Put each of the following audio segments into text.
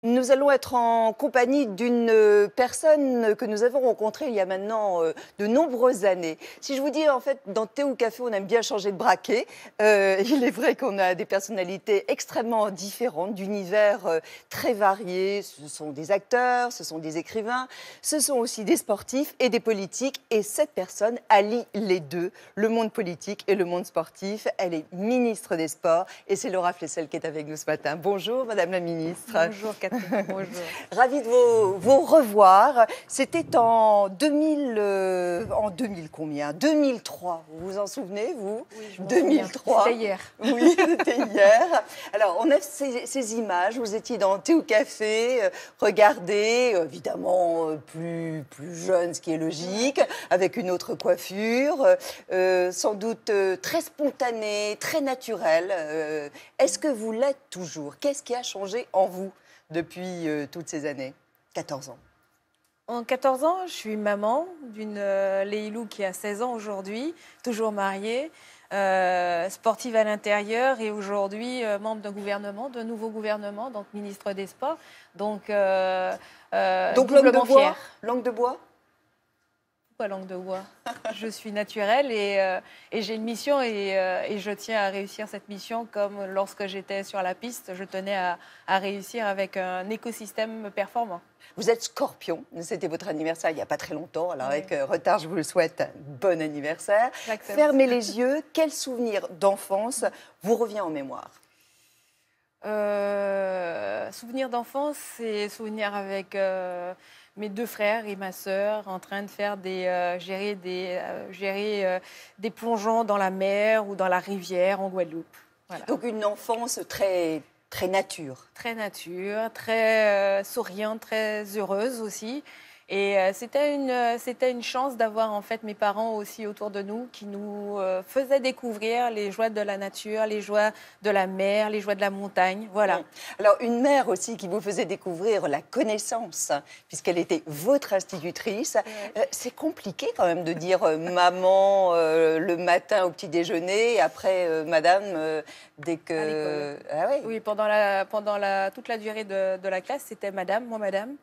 Nous allons être en compagnie d'une personne que nous avons rencontrée il y a maintenant de nombreuses années. Si je vous dis, en fait, dans Thé ou Café, on aime bien changer de braquet. Il est vrai qu'on a des personnalités extrêmement différentes, d'univers très variés. Ce sont des acteurs, ce sont des écrivains, ce sont aussi des sportifs et des politiques. Et cette personne allie les deux, le monde politique et le monde sportif. Elle est ministre des Sports et c'est Laura Flessel qui est avec nous ce matin. Bonjour, Madame la ministre. Bonjour Catherine, bonjour. Ravie de vous revoir. C'était en 2000, en 2000 combien 2003, vous vous en souvenez, vous? Oui, je m'en 2003. C'était hier. Oui, c'était hier. Alors, on a ces images, vous étiez dans Thé ou Café, regardez, évidemment plus jeune, ce qui est logique, avec une autre coiffure, sans doute très spontanée, très naturelle. Est-ce que vous l'êtes toujours? Qu'est-ce qui a changé en vous depuis toutes ces années? 14 ans. En 14 ans, je suis maman d'une Leïlou qui a 16 ans aujourd'hui, toujours mariée, sportive à l'intérieur et aujourd'hui membre d'un gouvernement, d'un nouveau gouvernement, donc ministre des Sports. Donc langue doublement de bois fière. Langue de bois? Pourquoi langue de bois? Je suis naturelle et j'ai une mission et je tiens à réussir cette mission comme lorsque j'étais sur la piste, je tenais à réussir avec un écosystème performant. Vous êtes Scorpion, c'était votre anniversaire il n'y a pas très longtemps, alors Oui. avec retard, je vous le souhaite, bon anniversaire. J'accepte. Fermez les yeux, quel souvenir d'enfance vous revient en mémoire? Souvenir d'enfance, c'est souvenir avec mes deux frères et ma sœur en train de faire gérer des plongeons dans la mer ou dans la rivière en Guadeloupe. Voilà. Donc une enfance très, très nature. Très nature, très souriante, très heureuse aussi. Et c'était une chance d'avoir en fait mes parents aussi autour de nous qui nous faisaient découvrir les joies de la nature, les joies de la mer, les joies de la montagne. Voilà. Alors une mère aussi qui vous faisait découvrir la connaissance, puisqu'elle était votre institutrice. C'est compliqué quand même de dire maman le matin au petit déjeuner et après madame dès que... À l'école. Ah oui. Oui, toute la durée de la classe, c'était madame, moi madame.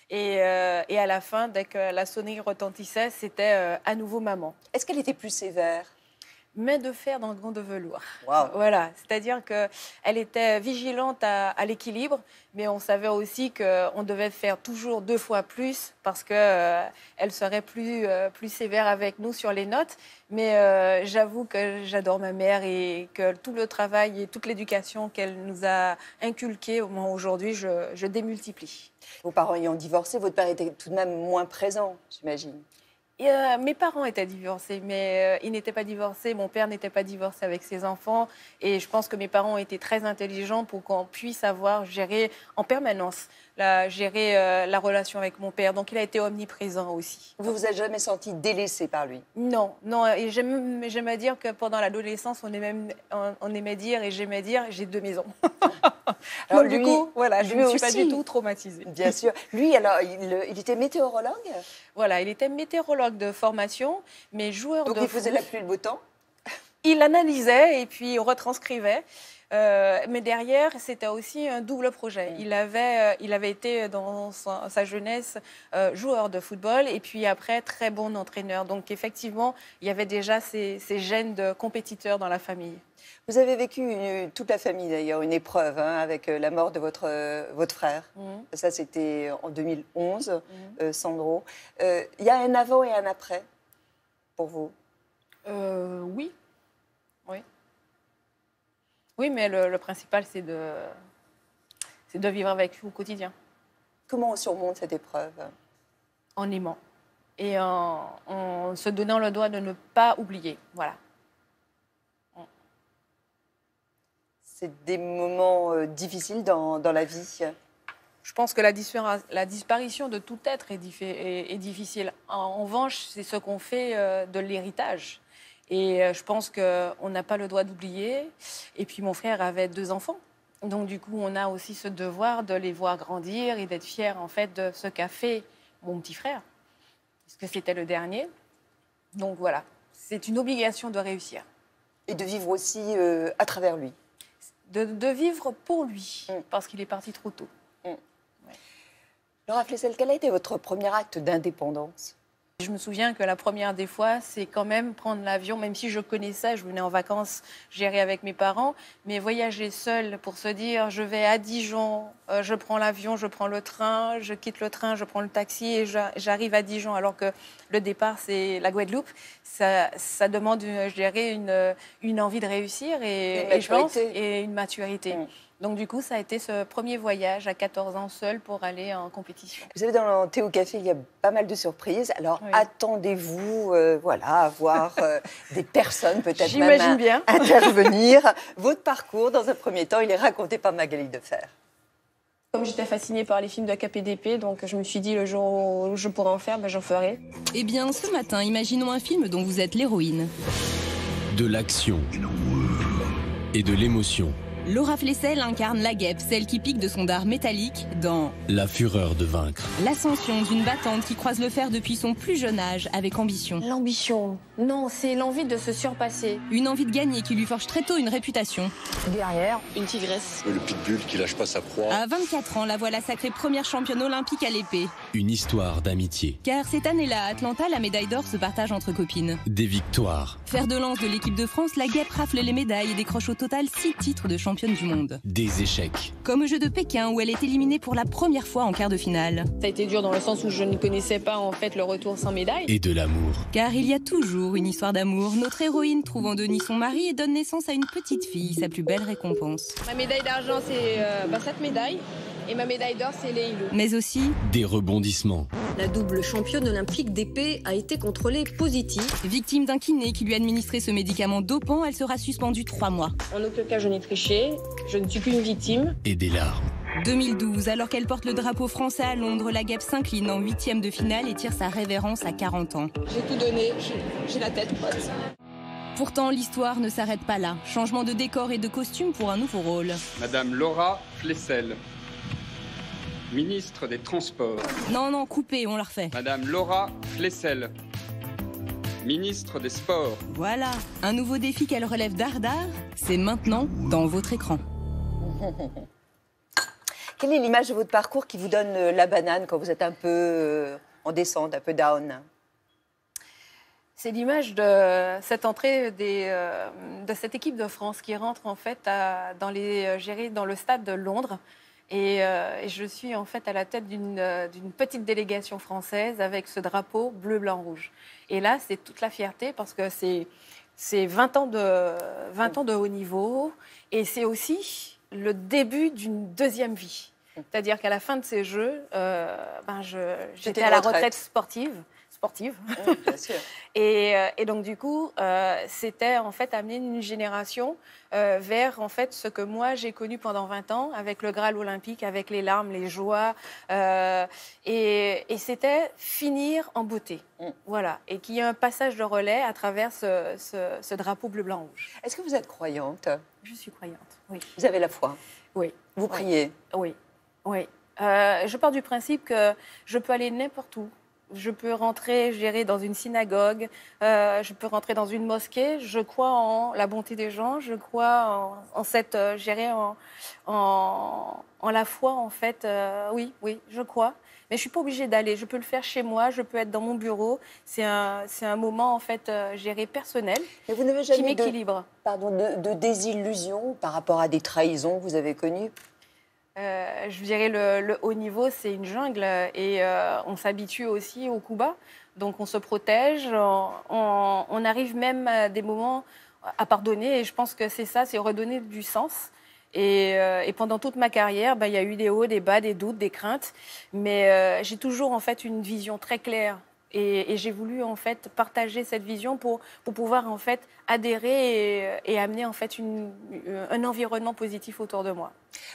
Et à la fin, dès que la sonnerie retentissait, c'était à nouveau maman. Est-ce qu'elle était plus sévère? Main de fer dans le gant de velours. Wow. Voilà, c'est-à-dire qu'elle était vigilante à l'équilibre, mais on savait aussi qu'on devait faire toujours 2 fois plus parce qu'elle serait plus sévère avec nous sur les notes. Mais j'avoue que j'adore ma mère et que tout le travail et toute l'éducation qu'elle nous a inculquée aujourd'hui, je démultiplie. Vos parents ayant divorcé, votre père était tout de même moins présent, j'imagine. Et, mes parents étaient divorcés, mais ils n'étaient pas divorcés. Mon père n'était pas divorcé avec ses enfants. Et je pense que mes parents étaient très intelligents pour qu'on puisse gérer en permanence la relation avec mon père. Donc, il a été omniprésent aussi. Vous vous êtes jamais senti délaissé par lui? Non, non. Et j'aimais dire que pendant l'adolescence, on aimait dire et j'aimais dire j'ai 2 maisons. Alors, donc, du coup, voilà, je lui ne suis pas aussi, du tout traumatisée. Bien sûr. Lui, alors, il était météorologue? Voilà, il était météorologue de formation, mais joueur Donc, de il faisait foot. la pluie et le beau temps? Il analysait et puis retranscrivait. Mais derrière, c'était aussi un double projet. Il avait été dans sa jeunesse joueur de football et puis après très bon entraîneur. Donc effectivement, il y avait déjà ces gènes de compétiteurs dans la famille. Vous avez vécu, toute la famille d'ailleurs, une épreuve avec la mort de votre frère. Ça, c'était en 2011, Sandro. Il y a un avant et un après pour vous? Oui. Oui. Oui, mais le principal, c'est de vivre avec lui au quotidien. Comment on surmonte cette épreuve? En aimant et en se donnant le droit de ne pas oublier. Voilà. C'est des moments difficiles dans la vie. Je pense que la disparition de tout être est difficile. En revanche, c'est ce qu'on fait de l'héritage. Et je pense qu'on n'a pas le droit d'oublier. Et puis mon frère avait 2 enfants. Donc du coup, on a aussi ce devoir de les voir grandir et d'être fiers en fait de ce qu'a fait mon petit frère. Parce que c'était le dernier. Donc voilà, c'est une obligation de réussir. Et de vivre aussi à travers lui. De vivre pour lui, parce qu'il est parti trop tôt. Laura Flessel, quel a été votre premier acte d'indépendance? Je me souviens que la première des fois, c'est quand même prendre l'avion, même si je connaissais, je venais en vacances gérer avec mes parents, mais voyager seule pour se dire je vais à Dijon, je prends l'avion, je prends le train, je quitte le train, je prends le taxi et j'arrive à Dijon alors que le départ c'est la Guadeloupe. Ça demande, je dirais, une envie de réussir et je pense, et une maturité. Donc du coup, ça a été ce premier voyage à 14 ans seul pour aller en compétition. Vous savez, dans le Thé au Café, il y a pas mal de surprises. Alors, oui. Attendez-vous à voir des personnes peut-être même bien. Intervenir. Votre parcours, dans un premier temps, il est raconté par Magali Defer. Comme j'étais fascinée par les films de KPDP, donc je me suis dit le jour où je pourrais en faire, j'en ferai. Eh bien, ce matin, imaginons un film dont vous êtes l'héroïne. De l'action et de l'émotion. Laura Flessel incarne la guêpe, celle qui pique de son dard métallique dans La fureur de vaincre. L'ascension d'une battante qui croise le fer depuis son plus jeune âge avec ambition. L'ambition, non, c'est l'envie de se surpasser. Une envie de gagner qui lui forge très tôt une réputation. Guerrière, une tigresse. Le pitbull qui lâche pas sa proie. À 24 ans, la voilà sacrée première championne olympique à l'épée. Une histoire d'amitié. Car cette année-là, à Atlanta, la médaille d'or se partage entre copines. Des victoires. Fer de lance de l'équipe de France, la guêpe rafle les médailles et décroche au total 6 titres de championne du monde. Des échecs. Comme au jeu de Pékin où elle est éliminée pour la première fois en quart de finale. Ça a été dur dans le sens où je ne connaissais pas en fait le retour sans médaille. Et de l'amour. Car il y a toujours une histoire d'amour. Notre héroïne trouve en Denis son mari et donne naissance à une petite fille, sa plus belle récompense. Ma médaille d'argent, c'est cette médaille. Et ma médaille d'or, c'est les îlots. Mais aussi des rebondissements. La double championne olympique d'épée a été contrôlée positive. Victime d'un kiné qui lui a administré ce médicament dopant, elle sera suspendue 3 mois. En aucun cas, je n'ai triché. Je ne suis qu'une victime. Et des larmes. 2012, alors qu'elle porte le drapeau français à Londres, la guêpe s'incline en 8e de finale et tire sa révérence à 40 ans. J'ai tout donné. J'ai la tête haute. Pourtant, l'histoire ne s'arrête pas là. Changement de décor et de costume pour un nouveau rôle. Madame Laura Flessel, ministre des Transports. Non, coupez, on la refait. Madame Laura Flessel, ministre des Sports. Voilà, un nouveau défi qu'elle relève d'art, c'est maintenant dans votre écran. Quelle est l'image de votre parcours qui vous donne la banane quand vous êtes un peu en descente, un peu down? C'est l'image de cette entrée de cette équipe de France qui rentre en fait dans le stade de Londres. Et je suis en fait à la tête d'une petite délégation française avec ce drapeau bleu, blanc, rouge. Et là, c'est toute la fierté parce que c'est 20 ans de haut niveau et c'est aussi le début d'une deuxième vie. C'est-à-dire qu'à la fin de ces Jeux, j'étais à la retraite sportive. Oui, bien sûr. Et donc du coup, c'était en fait amener une génération vers en fait ce que moi j'ai connu pendant 20 ans avec le Graal olympique, avec les larmes, les joies, et c'était finir en beauté. Voilà, et qu'il y ait un passage de relais à travers ce drapeau bleu, blanc, rouge. Est-ce que vous êtes croyante? Je suis croyante, oui. Vous avez la foi? Oui. Vous priez? Oui, oui. Je pars du principe que je peux aller n'importe où. Je peux rentrer, je dirais, dans une synagogue, je peux rentrer dans une mosquée. Je crois en la bonté des gens, je crois en cette, je dirais, en la foi, en fait. Oui, je crois. Mais je ne suis pas obligée d'aller. Je peux le faire chez moi, je peux être dans mon bureau. C'est un moment, en fait, je dirais, personnel. Mais vous n'avez jamais qui m'équilibre. De désillusion par rapport à des trahisons que vous avez connues? Je dirais le haut niveau, c'est une jungle et on s'habitue aussi au coup bas. Donc on se protège, on arrive même à des moments à pardonner et je pense que c'est ça, c'est redonner du sens. Et pendant toute ma carrière, il y a eu des hauts, des bas, des doutes, des craintes. Mais j'ai toujours en fait une vision très claire. Et j'ai voulu en fait partager cette vision pour pouvoir en fait adhérer et amener en fait un environnement positif autour de moi.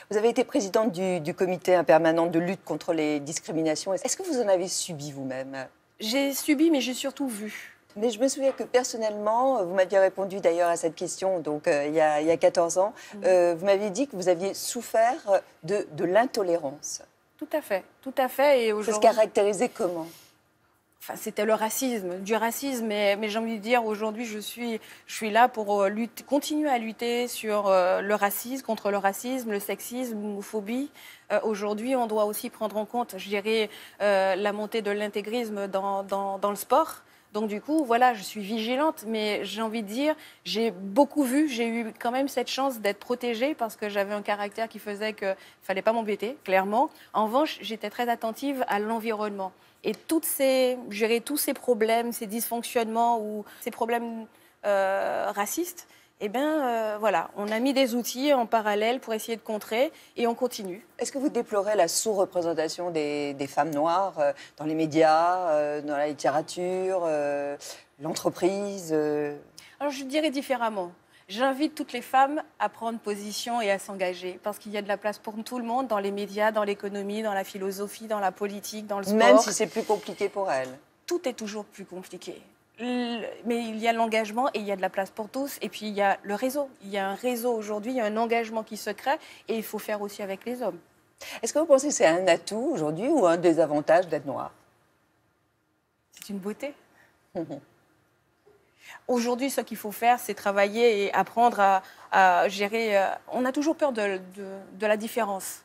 Vous avez été présidente du comité permanent de lutte contre les discriminations. Est-ce que vous en avez subi vous-même? J'ai subi, mais j'ai surtout vu. Mais je me souviens que personnellement, vous m'aviez répondu d'ailleurs à cette question donc, il y a 14 ans, vous m'aviez dit que vous aviez souffert de l'intolérance. Tout à fait. Et ça se caractérisait comment? Enfin, c'était le racisme, du racisme, mais j'ai envie de dire, aujourd'hui, je suis là pour continuer à lutter sur le racisme, contre le racisme, le sexisme, l'homophobie. Aujourd'hui, on doit aussi prendre en compte, je dirais, la montée de l'intégrisme dans le sport. Donc du coup, voilà, je suis vigilante, mais j'ai envie de dire, j'ai beaucoup vu, j'ai eu quand même cette chance d'être protégée parce que j'avais un caractère qui faisait qu'il ne fallait pas m'embêter, clairement. En revanche, j'étais très attentive à l'environnement. Et gérer tous ces problèmes, ces dysfonctionnements ou ces problèmes racistes, eh bien, voilà, on a mis des outils en parallèle pour essayer de contrer et on continue. Est-ce que vous déplorez la sous-représentation des femmes noires dans les médias, dans la littérature, l'entreprise Alors, je dirais différemment. J'invite toutes les femmes à prendre position et à s'engager parce qu'il y a de la place pour tout le monde dans les médias, dans l'économie, dans la philosophie, dans la politique, dans le sport. Même si c'est plus compliqué pour elles. Tout est toujours plus compliqué. Mais il y a l'engagement et il y a de la place pour tous. Et puis il y a le réseau. Il y a un réseau aujourd'hui, il y a un engagement qui se crée et il faut faire aussi avec les hommes. Est-ce que vous pensez que c'est un atout aujourd'hui ou un désavantage d'être noir? C'est une beauté. Aujourd'hui, ce qu'il faut faire, c'est travailler et apprendre à gérer. On a toujours peur de la différence.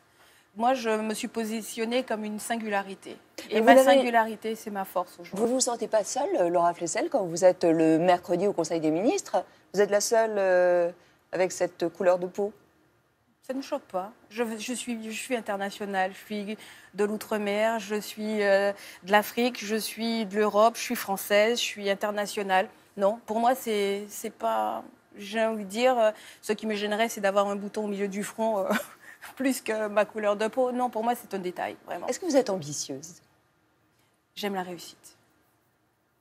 Moi, je me suis positionnée comme une singularité. Et ma singularité, c'est ma force aujourd'hui. Vous ne vous sentez pas seule, Laura Flessel, quand vous êtes le mercredi au Conseil des ministres? Vous êtes la seule avec cette couleur de peau? Ça ne me choque pas. Je suis internationale. Je suis de l'outre-mer, je suis de l'Afrique, je suis de l'Europe, je suis française, je suis internationale. Non, pour moi, c'est pas... J'ai envie de dire, ce qui me gênerait, c'est d'avoir un bouton au milieu du front plus que ma couleur de peau. Non, pour moi, c'est un détail, vraiment. Est-ce que vous êtes ambitieuse? J'aime la réussite.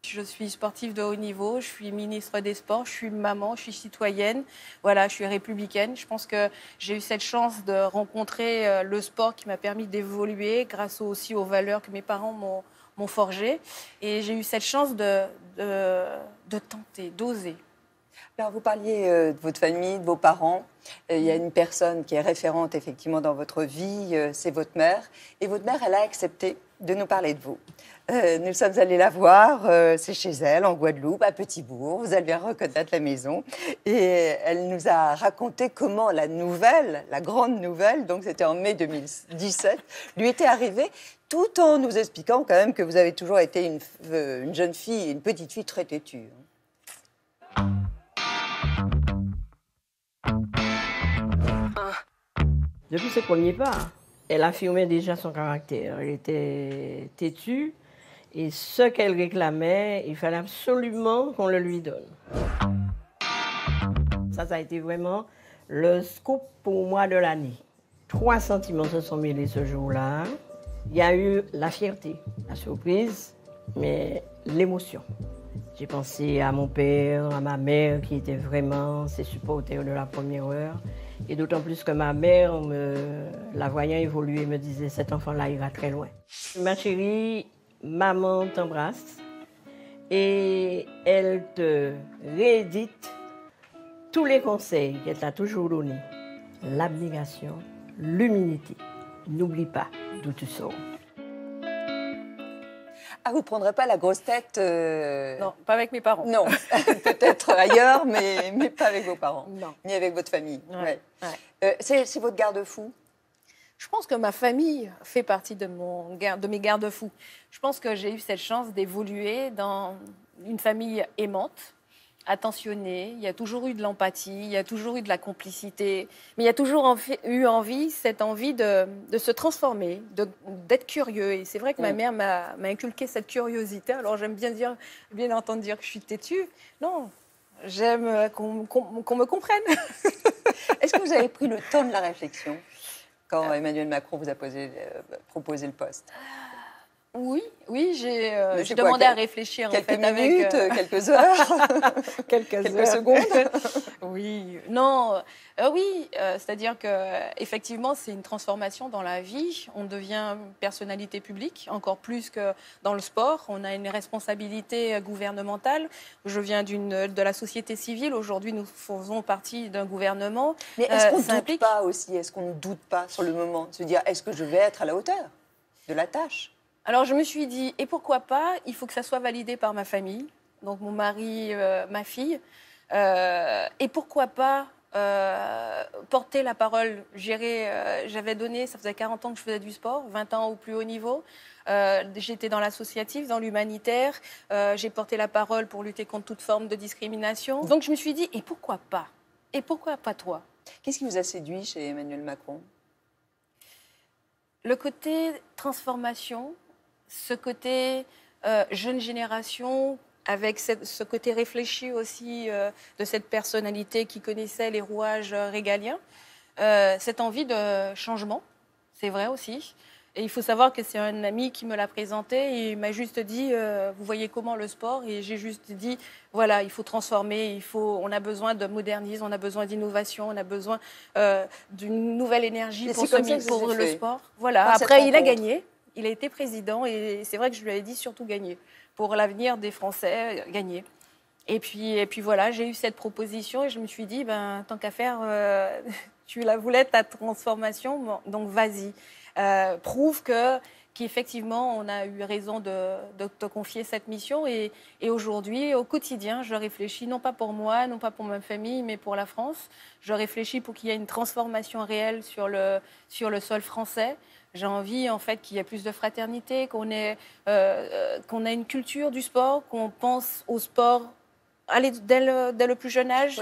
Je suis sportive de haut niveau, je suis ministre des Sports, je suis maman, je suis citoyenne, voilà, je suis républicaine. Je pense que j'ai eu cette chance de rencontrer le sport qui m'a permis d'évoluer grâce aussi aux valeurs que mes parents m'ont forgées. Et j'ai eu cette chance de tenter, d'oser. Alors, vous parliez de votre famille, de vos parents. Il y a une personne qui est référente, effectivement, dans votre vie, c'est votre mère. Et votre mère, elle a accepté de nous parler de vous. Nous sommes allés la voir, c'est chez elle, en Guadeloupe, à Petit-Bourg. Vous allez reconnaître la maison. Et elle nous a raconté comment la nouvelle, la grande nouvelle, donc c'était en mai 2017, lui était arrivée, tout en nous expliquant quand même que vous avez toujours été une jeune fille, une petite fille très têtue. Depuis ses premiers pas, elle affirmait déjà son caractère. Elle était têtue et ce qu'elle réclamait, il fallait absolument qu'on le lui donne. Ça a été vraiment le scoop pour moi de l'année. 3 sentiments se sont mêlés ce jour-là. Il y a eu la fierté, la surprise, mais l'émotion. J'ai pensé à mon père, à ma mère qui étaient vraiment ses supporters de la première heure. Et d'autant plus que ma mère, la voyant évoluer, me disait « cet enfant-là ira très loin ». Ma chérie, maman t'embrasse et elle te réédite tous les conseils qu'elle t'a toujours donnés. L'abnégation, l'humilité. N'oublie pas d'où tu sors. Ah, vous ne prendrez pas la grosse tête Non, pas avec mes parents. Non, peut-être ailleurs, mais pas avec vos parents. Non. Ni avec votre famille. Ouais. C'est votre garde-fou? Je pense que ma famille fait partie de mes garde-fous. Je pense que j'ai eu cette chance d'évoluer dans une famille aimante, attentionnée. Il y a toujours eu de l'empathie, il y a toujours eu de la complicité. Mais il y a toujours eu cette envie de se transformer, d'être curieux. Et c'est vrai que ma mère m'a inculqué cette curiosité. Alors j'aime bien entendre dire que je suis têtue. Non, j'aime qu'on me comprenne. Est-ce que vous avez pris le temps de la réflexion quand Emmanuel Macron vous a proposé le poste? Oui, j'ai demandé à réfléchir. Quelques minutes, quelques heures, quelques secondes. Oui, non, oui, c'est-à-dire que effectivement, c'est une transformation dans la vie. On devient personnalité publique, encore plus que dans le sport. On a une responsabilité gouvernementale. Je viens de la société civile. Aujourd'hui, nous faisons partie d'un gouvernement. Mais est-ce qu'on ne doute pas aussi? Est-ce qu'on ne doute pas sur le moment de se dire est-ce que je vais être à la hauteur de la tâche? Alors je me suis dit, et pourquoi pas, il faut que ça soit validé par ma famille, donc mon mari, ma fille, et pourquoi pas porter la parole, j'avais donné, ça faisait 40 ans que je faisais du sport, 20 ans au plus haut niveau. J'étais dans l'associatif, dans l'humanitaire. J'ai porté la parole pour lutter contre toute forme de discrimination. Donc je me suis dit, et pourquoi pas? Et pourquoi pas toi? Qu'est-ce qui vous a séduit chez Emmanuel Macron? Le côté transformation, ce côté jeune génération, avec ce côté réfléchi aussi de cette personnalité qui connaissait les rouages régaliens, cette envie de changement, c'est vrai aussi. Et il faut savoir que c'est un ami qui me l'a présenté et il m'a juste dit, vous voyez comment le sport? Et j'ai juste dit, voilà, il faut transformer, on a besoin de modernisme, on a besoin d'innovation, on a besoin d'une nouvelle énergie pour le sport. Voilà. Après, il a gagné, il a été président et c'est vrai que je lui avais dit surtout gagner. Pour l'avenir des Français, gagner. Et puis voilà, j'ai eu cette proposition et je me suis dit, ben, tant qu'à faire, tu la voulais, ta transformation, bon, donc vas-y. Prouve qu'effectivement, on a eu raison de te confier cette mission. Et aujourd'hui, au quotidien, je réfléchis, non pas pour moi, non pas pour ma famille, mais pour la France. Je réfléchis pour qu'il y ait une transformation réelle sur le sol français. J'ai envie, en fait, qu'il y ait plus de fraternité, qu'on ait une culture du sport, qu'on pense au sport dès le plus jeune âge.